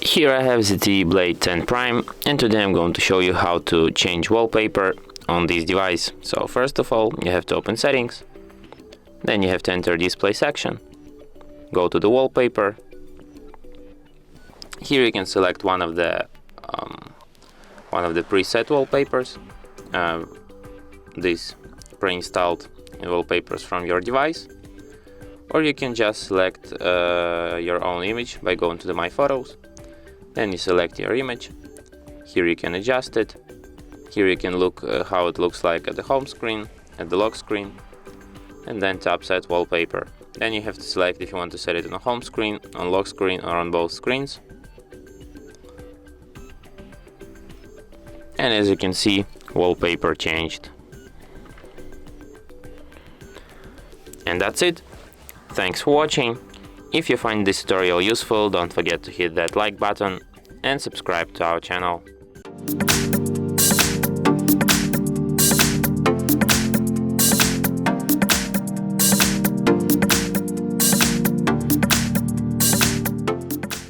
Here I have ZTE Blade 10 Prime, and today I'm going to show you how to change wallpaper on this device. So first of all, you have to open settings, then you have to enter display section, go to the wallpaper. Here you can select one of the preset wallpapers, these pre-installed wallpapers from your device, or you can just select your own image by going to the My Photos. Then you select your image. Here you can adjust it. Here you can look how it looks like at the home screen, at the lock screen, and then tap Set Wallpaper. Then you have to select if you want to set it on the home screen, on lock screen, or on both screens. And as you can see, wallpaper changed. And that's it. Thanks for watching. If you find this tutorial useful, don't forget to hit that like button and subscribe to our channel.